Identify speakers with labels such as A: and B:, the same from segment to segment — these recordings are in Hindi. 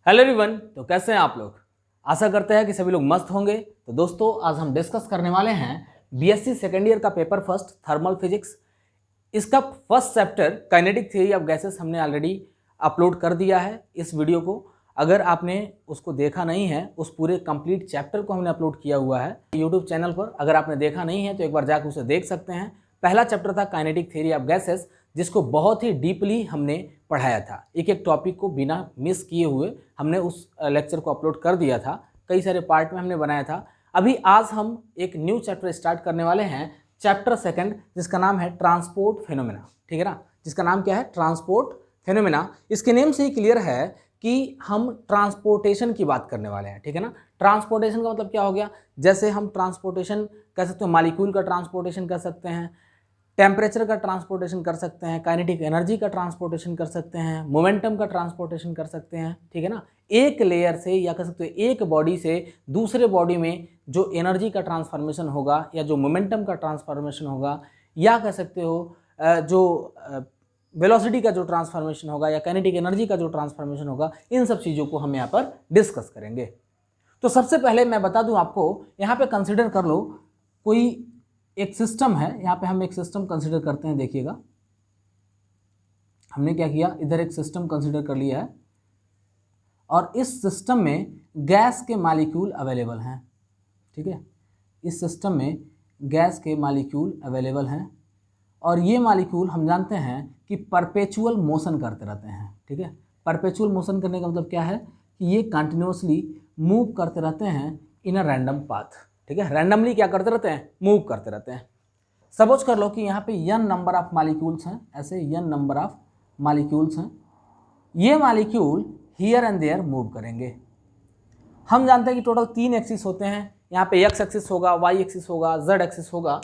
A: हेलो एवरीवन, तो कैसे हैं आप लोग। आशा करते हैं कि सभी लोग मस्त होंगे। तो दोस्तों, आज हम डिस्कस करने वाले हैं बीएससी सेकेंड ईयर का पेपर फर्स्ट थर्मल फिजिक्स। इसका first chapter kinetic theory of gases हमने ऑलरेडी अपलोड कर दिया है इस वीडियो को। अगर आपने उसको देखा नहीं है, उस पूरे कंप्लीट चैप्टर को हमने अपलोड किया हुआ है यूट्यूब चैनल पर। अगर आपने देखा नहीं है तो एक बार जाकर उसे देख सकते हैं। पहला चैप्टर था काइनेटिक थ्योरी ऑफ गैसेस, जिसको बहुत ही डीपली हमने पढ़ाया था। एक एक टॉपिक को बिना मिस किए हुए हमने उस लेक्चर को अपलोड कर दिया था। कई सारे पार्ट में हमने बनाया था। अभी आज हम एक न्यू चैप्टर स्टार्ट करने वाले हैं, चैप्टर सेकंड, जिसका नाम है ट्रांसपोर्ट फिनोमेना। ठीक है ना, जिसका नाम क्या है, ट्रांसपोर्ट फिनोमेना। इसके नेम से ही क्लियर है कि हम ट्रांसपोर्टेशन की बात करने वाले हैं। ठीक है ना, ट्रांसपोर्टेशन का मतलब क्या हो गया, जैसे हम ट्रांसपोर्टेशन कह सकते हैं, मॉलिक्यूल का ट्रांसपोर्टेशन कर सकते हैं, टेम्परेचर का ट्रांसपोर्टेशन कर सकते हैं, काइनेटिक एनर्जी का ट्रांसपोर्टेशन कर सकते हैं, मोमेंटम का ट्रांसपोर्टेशन कर सकते हैं। ठीक है ना, एक लेयर से या कह सकते हैं एक बॉडी से दूसरे बॉडी में जो एनर्जी का ट्रांसफॉर्मेशन होगा, या जो मोमेंटम का ट्रांसफॉर्मेशन होगा, या कह सकते हो जो वेलोसिटी का जो ट्रांसफॉर्मेशन होगा, या काइनेटिक एनर्जी का जो ट्रांसफॉर्मेशन होगा, इन सब चीज़ों को हम यहाँ पर डिस्कस करेंगे। तो सबसे पहले मैं बता दूं आपको, यहाँ पे कंसिडर कर लो कोई एक सिस्टम है। यहाँ पे हम एक सिस्टम कंसिडर करते हैं। देखिएगा, हमने क्या किया, इधर एक सिस्टम कंसिडर कर लिया है और इस सिस्टम में गैस के मॉलिक्यूल अवेलेबल हैं। ठीक है, इस सिस्टम में गैस के मॉलिक्यूल अवेलेबल हैं और ये मॉलिक्यूल हम जानते हैं कि परपेचुअल मोशन करते रहते हैं। ठीक है, परपेचुअल मोशन करने का मतलब क्या है कि ये कंटिन्यूसली मूव करते रहते हैं इन अ रैंडम पाथ। ठीक है, रैंडमली क्या करते रहते हैं, मूव करते रहते हैं। सपोज कर लो कि यहाँ पे n नंबर ऑफ मॉलिक्यूल्स हैं, ऐसे n नंबर ऑफ मॉलिक्यूल्स हैं। ये molecule here and there move करेंगे। हम जानते हैं कि टोटल 3 एक्सिस होते हैं। यहाँ पे x एक्सिस होगा, y एक्सिस होगा, z एक्सिस होगा।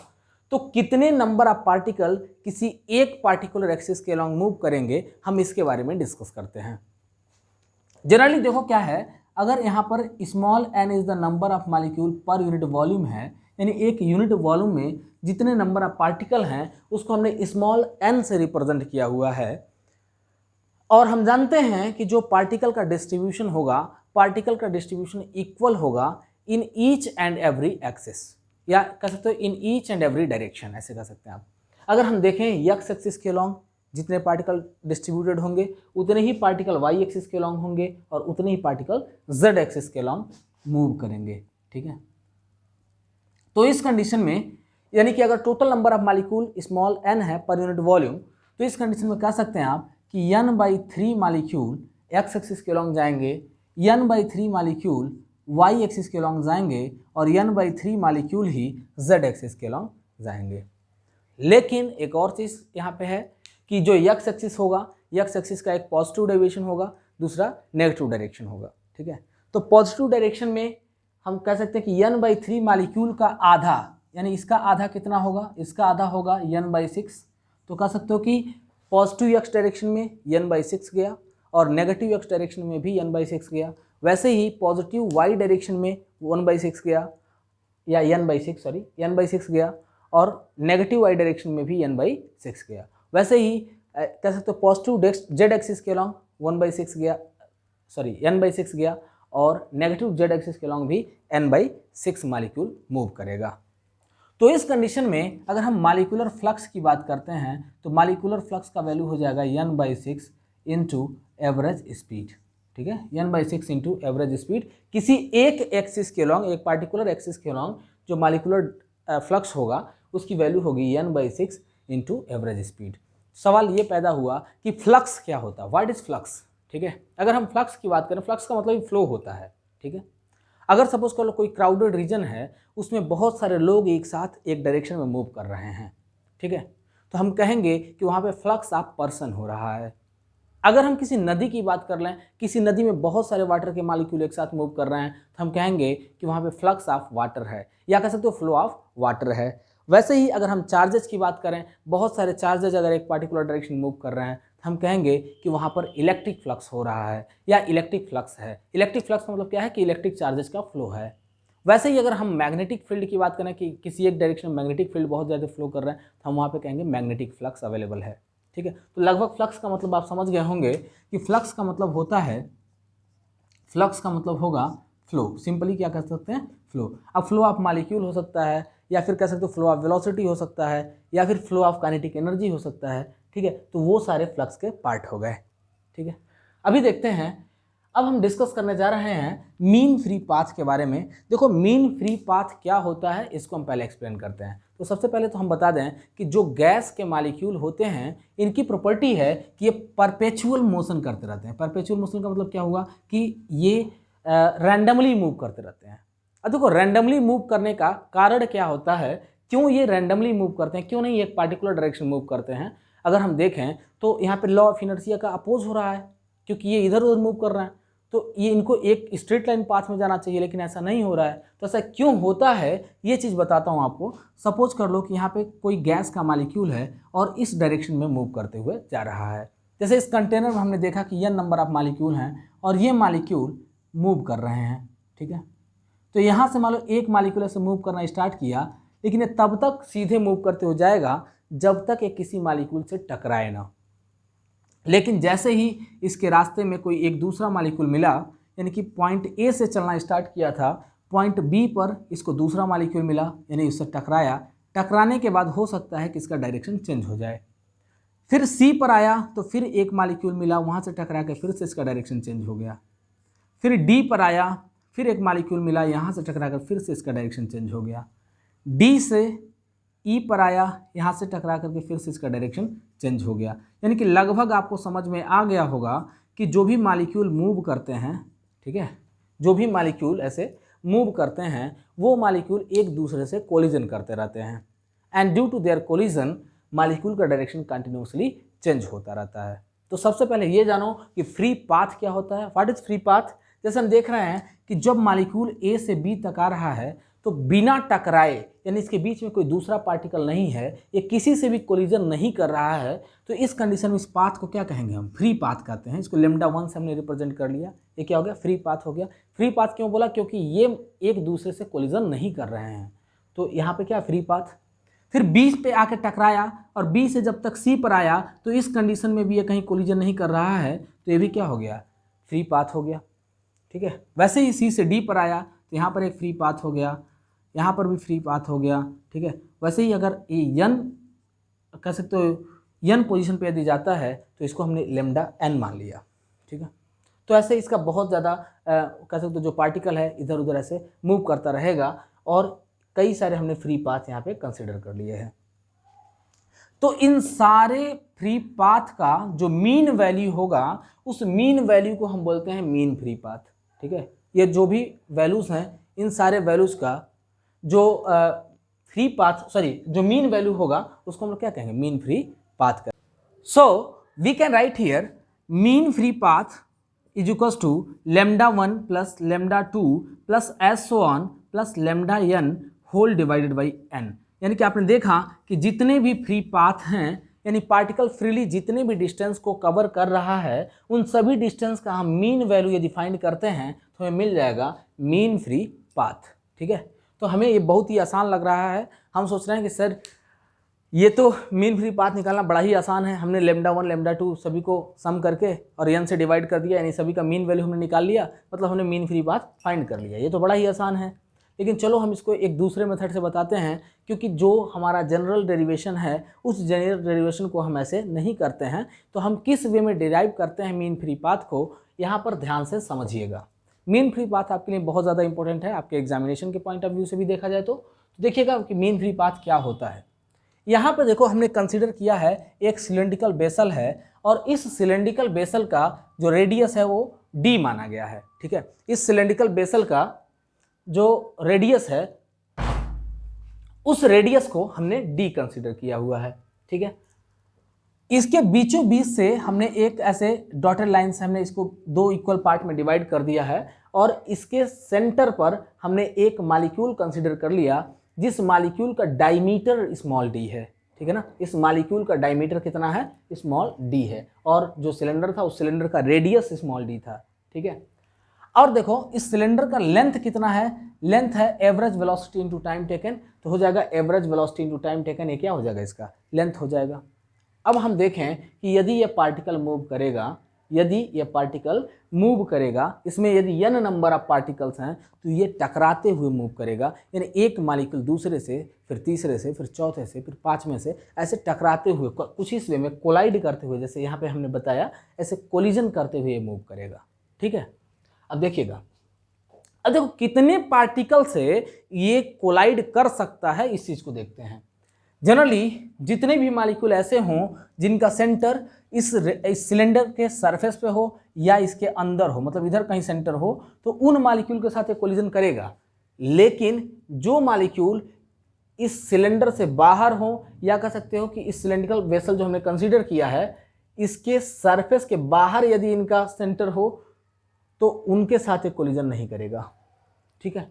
A: तो कितने नंबर ऑफ पार्टिकल किसी एक पार्टिकुलर एक्सिस के अलॉन्ग मूव करेंगे, हम इसके बारे में डिस्कस करते हैं। जनरली देखो क्या है, अगर यहाँ पर small n is the number of molecule per unit volume है, यानी एक यूनिट वॉल्यूम में जितने नंबर ऑफ पार्टिकल हैं उसको हमने स्मॉल n से रिप्रेजेंट किया हुआ है। और हम जानते हैं कि जो पार्टिकल का डिस्ट्रीब्यूशन होगा, पार्टिकल का डिस्ट्रीब्यूशन इक्वल होगा in each and every axis, या कह सकते हो in each and every direction, ऐसे कह सकते हैं आप। अगर हम देखें x एक्सिस के अलॉन्ग जितने पार्टिकल डिस्ट्रीब्यूटेड होंगे, उतने ही पार्टिकल y एक्सिस के अलॉन्ग होंगे और उतने ही पार्टिकल z एक्सिस के अलॉन्ग मूव करेंगे। ठीक है, तो इस कंडीशन में, यानी कि अगर total number of molecule small n है पर यूनिट वॉल्यूम, तो इस कंडीशन में कह सकते हैं आप कि n/3 मॉलिक्यूल x एक्सिस के अलॉन्ग जाएंगे, n/3 मॉलिक्यूल y एक्सिस के अलॉन्ग जाएंगे और n/3 मॉलिक्यूल ही z एक्सिस के अलॉन्ग जाएंगे। लेकिन एक और चीज़ यहाँ पे है कि जो x एक्सिस होगा, x एक्सिस का एक पॉजिटिव डेविएशन होगा, दूसरा नेगेटिव डायरेक्शन होगा। ठीक है, तो पॉजिटिव डायरेक्शन में हम कह सकते हैं कि n/3 मॉलिक्यूल का आधा, यानी इसका आधा कितना होगा, इसका आधा होगा n/6। तो कह सकते हो कि पॉजिटिव x डायरेक्शन में n/6 गया और नेगेटिव x डायरेक्शन में भी n/6 गया। वैसे ही पॉजिटिव y डायरेक्शन में 1/6 गया, या n/6 गया, और नेगेटिव y डायरेक्शन में भी n/6 गया। वैसे ही कह सकते हो पॉजिटिव z एक्सिस के अलॉन्ग 1/6 गया, n/6 गया, और नेगेटिव z एक्सिस के अलॉन्ग भी n/6 मॉलिक्यूल मूव करेगा। तो इस कंडीशन में अगर हम मॉलिक्यूलर फ्लक्स की बात करते हैं तो मॉलिक्यूलर फ्लक्स का वैल्यू हो जाएगा n/6 इंटू एवरेज स्पीड। ठीक है, n/6 इंटू एवरेज स्पीड। किसी एक एक्सिस के अलॉन्ग, एक पार्टिकुलर एक्सिस के अलॉन्ग जो मॉलिक्यूलर फ्लक्स होगा उसकी वैल्यू होगी n/6 इंटू एवरेज स्पीड। सवाल ये पैदा हुआ कि फ्लक्स क्या होता है, व्हाट इज फ्लक्स। ठीक है, अगर हम फ्लक्स की बात करें, फ्लक्स का मतलब फ्लो होता है। ठीक है, अगर सपोज कर लो कोई क्राउडेड रीजन है, उसमें बहुत सारे लोग एक साथ एक डायरेक्शन में मूव कर रहे हैं। ठीक है, तो हम कहेंगे कि वहाँ पे फ्लक्स ऑफ पर्सन हो रहा है। अगर हम किसी नदी की बात कर लें, किसी नदी में बहुत सारे वाटर के मॉलिक्यूल एक साथ मूव कर रहे हैं, तो हम कहेंगे कि वहाँ पे फ्लक्स ऑफ वाटर है, या कह सकते हो फ्लो ऑफ वाटर है। वैसे ही अगर हम चार्जेस की बात करें, बहुत सारे चार्जेज अगर एक पार्टिकुलर डायरेक्शन मूव कर रहे हैं, तो हम कहेंगे कि वहाँ पर इलेक्ट्रिक फ्लक्स हो रहा है, या इलेक्ट्रिक फ्लक्स है। इलेक्ट्रिक फ्लक्स का मतलब क्या है कि इलेक्ट्रिक चार्जेस का फ्लो है। वैसे ही अगर हम मैग्नेटिक फील्ड की बात करें कि किसी एक डायरेक्शन में मैग्नेटिक फील्ड बहुत ज़्यादा फ्लो कर रहे हैं, तो हम वहाँ पे कहेंगे मैग्नेटिक फ्लक्स अवेलेबल है। ठीक है, तो लगभग फ्लक्स का मतलब आप समझ गए होंगे कि फ्लक्स का मतलब होता है फ्लक्स का मतलब होगा फ्लो, सिंपली क्या कह सकते हैं, फ्लो। अब फ्लो ऑफ मॉलिक्यूल हो सकता है, या फिर कह सकते हो फ्लो ऑफ वेलोसिटी हो सकता है, या फिर फ्लो ऑफ काइनेटिक एनर्जी हो सकता है, ठीक है। तो वो सारे फ्लक्स के पार्ट हो गए, ठीक है। अभी देखते हैं, अब हम डिस्कस करने जा रहे हैं मीन फ्री पाथ के बारे में। देखो मीन फ्री पाथ क्या होता है इसको हम पहले एक्सप्लेन करते हैं। तो सबसे पहले तो हम बता दें कि जो गैस के मॉलिक्यूल होते हैं इनकी प्रॉपर्टी है कि ये परपेचुअल मोशन करते रहते हैं। परपेचुअल मोशन का मतलब क्या हुआ कि ये रैंडमली मूव करते रहते हैं। अब देखो रैंडमली मूव करने का कारण क्या होता है, क्यों ये रैंडमली मूव करते हैं, क्यों नहीं एक पार्टिकुलर डायरेक्शन मूव करते हैं। अगर हम देखें तो यहाँ पे लॉ ऑफ इनर्शिया का अपोज हो रहा है, क्योंकि ये इधर उधर मूव कर रहे हैं, तो ये इनको एक स्ट्रेट लाइन पाथ में जाना चाहिए, लेकिन ऐसा नहीं हो रहा है। तो ऐसा क्यों होता है ये चीज़ बताता हूँ आपको। सपोज कर लो कि यहाँ पे कोई गैस का मॉलिक्यूल है और इस डायरेक्शन में मूव करते हुए जा रहा है। जैसे इस कंटेनर में हमने देखा कि n नंबर ऑफ मॉलिक्यूल हैं और ये मॉलिक्यूल मूव कर रहे हैं, ठीक है। तो यहाँ से मान लो एक मॉलिक्यूल से मूव करना स्टार्ट किया, लेकिन ये तब तक सीधे मूव करते हो जाएगा जब तक ये किसी मॉलिक्यूल से टकराए ना। लेकिन जैसे ही इसके रास्ते में कोई एक दूसरा मॉलिक्यूल मिला, यानी कि पॉइंट ए से चलना स्टार्ट किया था, पॉइंट बी पर इसको दूसरा मॉलिक्यूल मिला, यानी उससे टकराया। टकराने के बाद हो सकता है कि इसका डायरेक्शन चेंज हो जाए। फिर सी पर आया तो फिर एक मॉलिक्यूल मिला, वहाँ से टकरा के फिर से इसका डायरेक्शन चेंज हो गया। फिर डी पर आया, फिर एक मॉलिक्यूल मिला, यहाँ से टकरा कर फिर से इसका डायरेक्शन चेंज हो गया। डी से ई पर आया, यहाँ से टकरा करके फिर से इसका डायरेक्शन चेंज हो गया। यानी कि लगभग आपको समझ में आ गया होगा कि जो भी मॉलिक्यूल मूव करते हैं, ठीक है, जो भी मॉलिक्यूल ऐसे मूव करते हैं वो मॉलिक्यूल एक दूसरे से कोलिजन करते रहते हैं, and due to their collision molecule का डायरेक्शन कंटिन्यूसली चेंज होता रहता है। तो सबसे पहले ये जानो कि फ्री पाथ क्या होता है, व्हाट इज फ्री पाथ। जैसे हम देख रहे हैं कि जब मॉलिक्यूल ए से बी तक आ रहा है तो बिना टकराए, यानी इसके बीच में कोई दूसरा पार्टिकल नहीं है, ये किसी से भी कोलिजन नहीं कर रहा है, तो इस कंडीशन में इस पाथ को क्या कहेंगे, हम फ्री पाथ कहते हैं। इसको लेमडा 1 से हमने रिप्रेजेंट कर लिया, ये क्या हो गया, फ्री पाथ हो गया। फ्री पाथ क्यों बोला, क्योंकि ये एक दूसरे से कोलिजन नहीं कर रहे हैं, तो यहाँ पे क्या फ्री पाथ। फिर बी पे आके टकराया और बी से जब तक सी पर आया तो इस कंडीशन में भी ये कहीं कोलिजन नहीं कर रहा है, तो ये भी क्या हो गया, फ्री पाथ हो गया, ठीक है। वैसे ही सी से डी पर आया तो यहाँ पर एक फ्री पाथ हो गया, यहाँ पर भी फ्री पाथ हो गया, ठीक है। वैसे ही अगर ये यन कह सकते हो यन पोजीशन पे यदि जाता है तो इसको हमने लेमडा एन मान लिया, ठीक है। तो ऐसे इसका बहुत ज़्यादा कह सकते हो जो पार्टिकल है इधर उधर ऐसे मूव करता रहेगा, और कई सारे हमने फ्री पाथ यहाँ पे कंसिडर कर लिए हैं। तो इन सारे फ्री पाथ का जो मीन वैल्यू होगा उस मीन वैल्यू को हम बोलते हैं मीन फ्री पाथ, ठीक है। ये जो भी वैल्यूज़ हैं इन सारे वैल्यूज़ का जो फ्री पाथ जो मीन वैल्यू होगा उसको हम लोग क्या कहेंगे, मीन फ्री पाथ का। So we can write here mean free path is equals to lambda 1 plus lambda 2 plus s so on plus lambda n whole divided by n. यानी कि आपने देखा कि जितने भी फ्री पाथ हैं, यानी पार्टिकल फ्रीली जितने भी डिस्टेंस को कवर कर रहा है, उन सभी डिस्टेंस का हम मीन वैल्यू यदि फाइंड करते हैं तो हमें मिल जाएगा मीन फ्री पाथ, ठीक है। तो हमें ये बहुत ही आसान लग रहा है। हम सोच रहे हैं कि सर ये तो मीन फ्री पाथ निकालना बड़ा ही आसान है, हमने लेमडा 1 लेमडा 2 सभी को सम करके और एन से डिवाइड कर दिया, यानी सभी का मीन वैल्यू हमने निकाल लिया, मतलब हमने मीन फ्री पाथ फाइंड कर लिया, ये तो बड़ा ही आसान है। लेकिन चलो हम इसको एक दूसरे मेथड से बताते हैं, क्योंकि जो हमारा जनरल डेरिवेशन है उस जनरल डेरिवेशन को हम ऐसे नहीं करते हैं, तो हम किस वे में डिराइव करते हैं मीन फ्री पाथ को, यहाँ पर ध्यान से समझिएगा। मीन फ्री पाथ आपके लिए बहुत ज़्यादा इंपॉर्टेंट है, आपके एग्जामिनेशन के पॉइंट ऑफ व्यू से भी देखा जाए तो देखिएगा कि मीन फ्री पाथ क्या होता है। यहाँ पर देखो हमने कंसिडर किया है एक सिलेंड्रिकल बेसल है, और इस सिलेंड्रिकल बेसल का जो रेडियस है वो d माना गया है, ठीक है। इस सिलेंड्रिकल बेसल का जो रेडियस है उस रेडियस को हमने d कंसिडर किया हुआ है, ठीक है। इसके बीचों बीच से हमने एक ऐसे डॉटेड लाइन से हमने इसको दो इक्वल पार्ट में डिवाइड कर दिया है, और इसके सेंटर पर हमने एक मॉलिक्यूल कंसिडर कर लिया जिस मॉलिक्यूल का डायमीटर स्मॉल d है, ठीक है ना। इस मॉलिक्यूल का डायमीटर कितना है, स्मॉल d है, और जो सिलेंडर था उस सिलेंडर का रेडियस स्मॉल d था, ठीक है। और देखो इस सिलेंडर का लेंथ कितना है, लेंथ है average velocity into time taken, तो हो जाएगा average velocity into time taken, ये क्या हो जाएगा, इसका लेंथ हो जाएगा। अब हम देखें कि यदि ये पार्टिकल मूव करेगा, यदि ये पार्टिकल मूव करेगा, इसमें यदि n नंबर ऑफ पार्टिकल्स हैं तो ये टकराते हुए मूव करेगा, यानी एक मॉलिक्यूल दूसरे से, फिर तीसरे से, फिर चौथे से, फिर पांचवें से, ऐसे टकराते हुए कुछ इस वे में कोलाइड करते हुए, जैसे यहाँ पे हमने बताया, ऐसे कोलिजन करते हुए मूव करेगा। ठीक है, अब देखिएगा, अब देखो कितने पार्टिकल से ये कोलाइड कर सकता है, इस चीज को देखते हैं। जनरली जितने भी मॉलिक्यूल ऐसे हों जिनका सेंटर इस सिलेंडर के सरफेस पे हो या इसके अंदर हो, मतलब इधर कहीं सेंटर हो, तो उन मॉलिक्यूल के साथ ये कोलिजन करेगा। लेकिन जो मॉलिक्यूल इस सिलेंडर से बाहर हो, या कह सकते हो कि इस सिलेंड्रिकल वेसल जो हमने कंसीडर किया है, इसके सरफेस के बाहर यदि इनका सेंटर हो तो उनके साथ ये कोलिजन नहीं करेगा। ठीक है,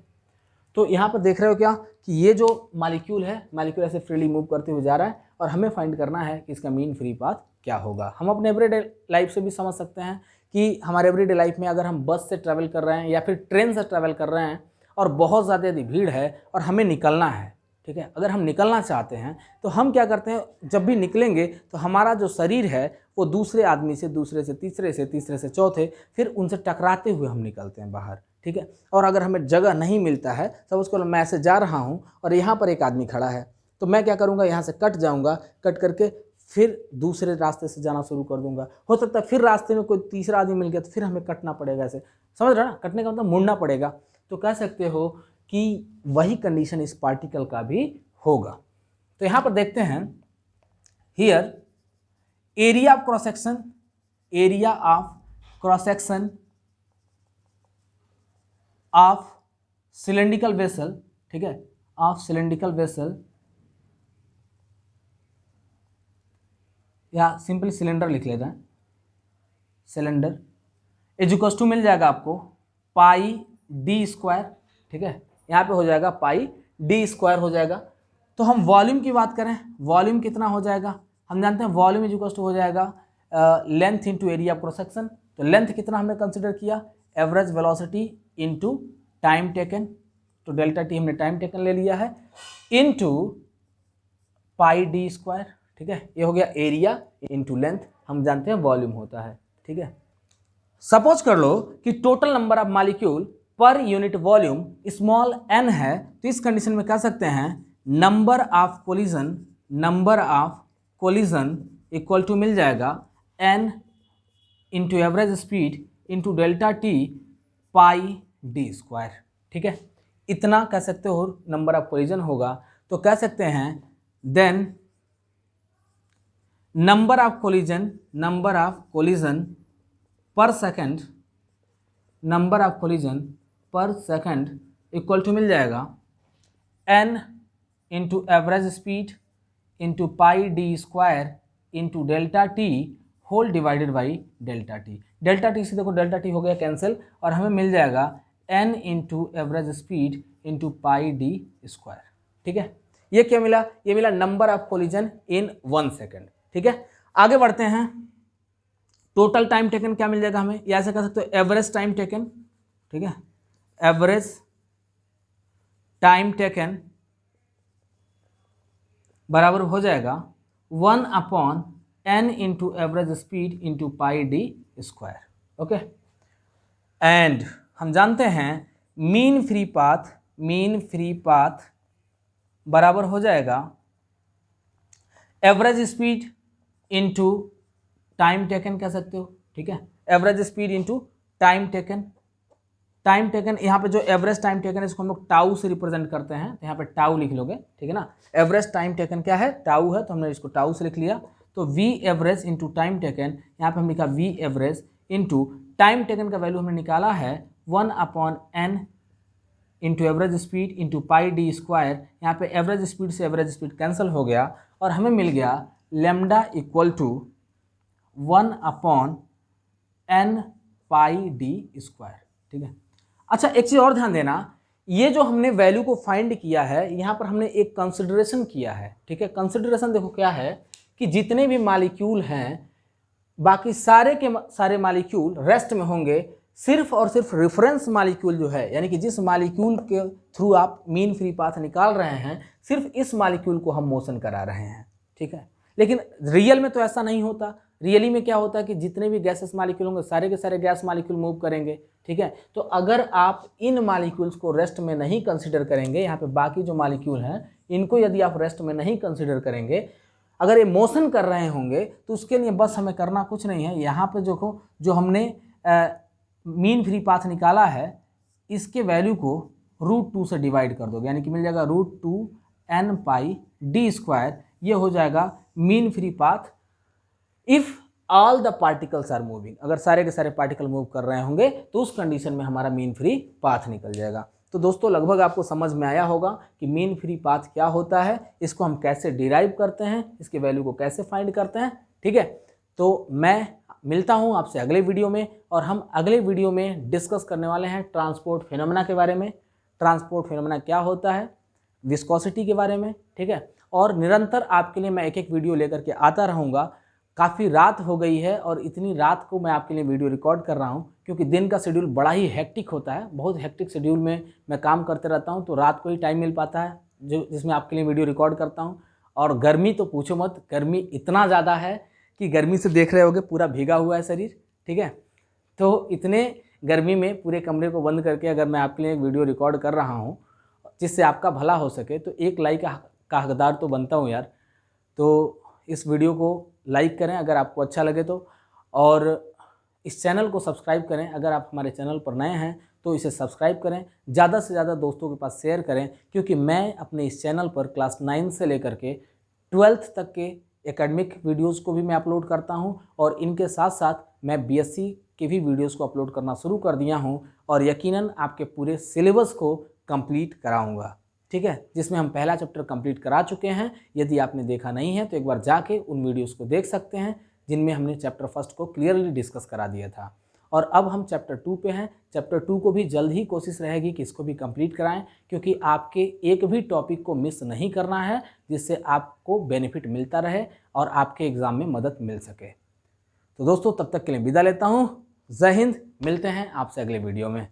A: तो यहाँ पर देख रहे हो क्या कि ये जो मॉलिक्यूल है, मॉलिक्यूल ऐसे फ्रीली मूव करते हुए जा रहा है, और हमें फाइंड करना है कि इसका मीन फ्री पाथ क्या होगा। हम अपने एवरीडे लाइफ से भी समझ सकते हैं कि हमारे एवरीडे लाइफ में अगर हम बस से ट्रैवल कर रहे हैं या फिर ट्रेन से ट्रैवल कर रहे हैं और बहुत ज़्यादा यदि भीड़ है और हमें निकलना है, ठीक है, अगर हम निकलना चाहते हैं तो हम क्या करते हैं, जब भी निकलेंगे तो हमारा जो शरीर है वो दूसरे आदमी से, दूसरे से तीसरे से, तीसरे से चौथे, फिर उनसे टकराते हुए हम निकलते हैं बाहर। ठीक है, और अगर हमें जगह नहीं मिलता है, सपोज करो मैं ऐसे जा रहा हूँ और यहाँ पर एक आदमी खड़ा है, तो मैं क्या करूँगा, यहाँ से कट जाऊँगा, कट करके फिर दूसरे रास्ते से जाना शुरू कर दूंगा। हो सकता है फिर रास्ते में कोई तीसरा आदमी मिल गया तो फिर हमें कटना पड़ेगा, ऐसे समझ रहे ना, कटने का मतलब मुड़ना पड़ेगा। तो कह सकते हो कि वही कंडीशन इस पार्टिकल का भी होगा। तो यहाँ पर देखते हैं, here area of cross section, area of cross section of cylindrical vessel, ठीक है, ऑफ सिलेंड्रिकल वेसल, या सिंपली सिलेंडर लिख लेते हैं, सिलेंडर, इज इक्वल टू मिल जाएगा आपको पाई डी स्क्वायर। ठीक है, यहाँ पे हो जाएगा पाई डी स्क्वायर हो जाएगा। तो हम वॉल्यूम की बात करें, वॉल्यूम कितना हो जाएगा, हम जानते हैं वॉल्यूम इज इक्वल टू हो जाएगा length into area of cross section. तो लेंथ कितना हमने कंसिडर किया, average velocity into time taken, तो डेल्टा टी हमने टाइम टेकन ले लिया है, इंटू पाई डी स्क्वायर। ठीक है, ये हो गया एरिया इंटू लेंथ, हम जानते हैं वॉल्यूम होता है। ठीक है, सपोज कर लो कि total number of molecule per unit volume small n है, तो इस कंडीशन में कह सकते हैं number of collision equal to मिल जाएगा n into average speed into delta T pi D square. ठीक है, इतना कह सकते हो नंबर ऑफ कोलिजन होगा। तो कह सकते हैं then number of collision per second, number of collision per second equal to मिल जाएगा n into average speed into pi D square into delta t whole divided by delta t. Delta t से देखो डेल्टा टी हो गया कैंसिल, और हमें मिल जाएगा n into average speed into pi D square. ठीक है, ये क्या मिला, ये मिला number of collision in 1 second. ठीक है, आगे बढ़ते हैं, टोटल टाइम टेकन क्या मिल जाएगा हमें, या ऐसे कह सकते हो एवरेज टाइम टेकन। ठीक है, एवरेज टाइम टेकन बराबर हो जाएगा 1/n into average speed into pi D square. Okay, and हम जानते हैं मीन फ्री पाथ बराबर हो जाएगा average speed into time taken कह सकते हो। ठीक है, average speed into time taken, यहाँ पे जो एवरेज टाइम टेकन है इसको हम लोग टाउ से रिप्रेजेंट करते हैं, तो यहाँ पे टाउ लिख लोगे। ठीक है ना, एवरेज टाइम टेकन क्या है, टाउ है, तो हमने इसको टाउ से लिख लिया। तो v average into time taken, यहाँ पे हम लिखा v average into time taken का वैल्यू हमने निकाला है 1/n into average speed into pi D square. यहाँ पे एवरेज स्पीड से एवरेज स्पीड कैंसिल हो गया और हमें मिल गया lambda equal to 1/n pi D square. ठीक है, अच्छा एक चीज़ और ध्यान देना, ये जो हमने वैल्यू को फाइंड किया है, यहाँ पर हमने एक कंसिडरेशन किया है। ठीक है, कंसिडरेशन देखो क्या है कि जितने भी मॉलिक्यूल हैं, बाकी सारे के सारे मॉलिक्यूल रेस्ट में होंगे, सिर्फ और सिर्फ रेफरेंस मॉलिक्यूल जो है, यानी कि जिस मॉलिक्यूल के थ्रू आप मीन फ्री पाथ निकाल रहे हैं, सिर्फ इस मॉलिक्यूल को हम मोशन करा रहे हैं। ठीक है, लेकिन रियल में तो ऐसा नहीं होता। रियली में क्या होता है कि जितने भी गैसेस मालिक्यूल होंगे सारे के सारे गैस मालिक्यूल मूव करेंगे, ठीक है। तो अगर आप इन मालिक्यूल्स को रेस्ट में नहीं कंसिडर करेंगे, यहाँ पे बाकी जो मालिक्यूल हैं इनको यदि आप रेस्ट में नहीं कंसिडर करेंगे, अगर ये मोशन कर रहे होंगे तो उसके लिए बस हमें करना कुछ नहीं है। यहाँ पे जो हमने मीन फ्री पाथ निकाला है, इसके वैल्यू को √2 से डिवाइड कर दोगे, यानी कि मिल जाएगा √2 n πd²। ये हो जाएगा mean free path if all the particles are moving. अगर सारे के सारे पार्टिकल मूव कर रहे होंगे तो उस कंडीशन में हमारा मीन फ्री पाथ निकल जाएगा। तो दोस्तों लगभग आपको समझ में आया होगा कि मीन फ्री पाथ क्या होता है, इसको हम कैसे डिराइव करते हैं, इसके वैल्यू को कैसे फाइंड करते हैं, ठीक है। तो मैं मिलता हूं आपसे अगले वीडियो में, और हम अगले वीडियो में डिस्कस करने वाले हैं ट्रांसपोर्ट फिनोमेना के बारे में। ट्रांसपोर्ट फिनोमेना क्या होता है, विस्कोसिटी के बारे में, ठीक है। और निरंतर आपके लिए मैं एक एक वीडियो लेकर के आता रहूँगा। काफ़ी रात हो गई है और इतनी रात को मैं आपके लिए वीडियो रिकॉर्ड कर रहा हूं, क्योंकि दिन का शेड्यूल बड़ा ही हेक्टिक होता है, बहुत हेक्टिक शेड्यूल में मैं काम करते रहता हूं, तो रात को ही टाइम मिल पाता है जिसमें आपके लिए वीडियो रिकॉर्ड करता हूं। और गर्मी तो पूछो मत, गर्मी इतना ज़्यादा है कि गर्मी से देख रहे होगे पूरा भीगा हुआ है शरीर, ठीक है। तो इतने गर्मी में पूरे कमरे को बंद करके अगर मैं आपके लिए एक वीडियो रिकॉर्ड कर रहा हूँ जिससे आपका भला हो सके, तो एक लाइक का हकदार तो बनता हूँ यार। तो इस वीडियो को लाइक करें अगर आपको अच्छा लगे तो, और इस चैनल को सब्सक्राइब करें। अगर आप हमारे चैनल पर नए हैं तो इसे सब्सक्राइब करें, ज़्यादा से ज़्यादा दोस्तों के पास शेयर करें, क्योंकि मैं अपने इस चैनल पर क्लास 9 से लेकर के 12th तक के एकेडमिक वीडियोज़ को भी मैं अपलोड करता हूं, और इनके साथ साथ मैं BSc के भी वीडियोज़ को अपलोड करना शुरू कर दिया हूं, और यकीनन आपके पूरे सिलेबस को कंप्लीट कराऊंगा, ठीक है, जिसमें हम पहला चैप्टर कंप्लीट करा चुके हैं। यदि आपने देखा नहीं है तो एक बार जाके उन वीडियोस को देख सकते हैं जिनमें हमने चैप्टर 1 को क्लियरली डिस्कस करा दिया था। और अब हम चैप्टर 2 पे हैं। चैप्टर 2 को भी जल्द ही कोशिश रहेगी कि इसको भी कंप्लीट कराएं, क्योंकि आपके एक भी टॉपिक को मिस नहीं करना है, जिससे आपको बेनिफिट मिलता रहे और आपके एग्ज़ाम में मदद मिल सके। तो दोस्तों तब तक के लिए विदा लेता हूँ। जय हिंद, मिलते हैं आपसे अगले वीडियो में।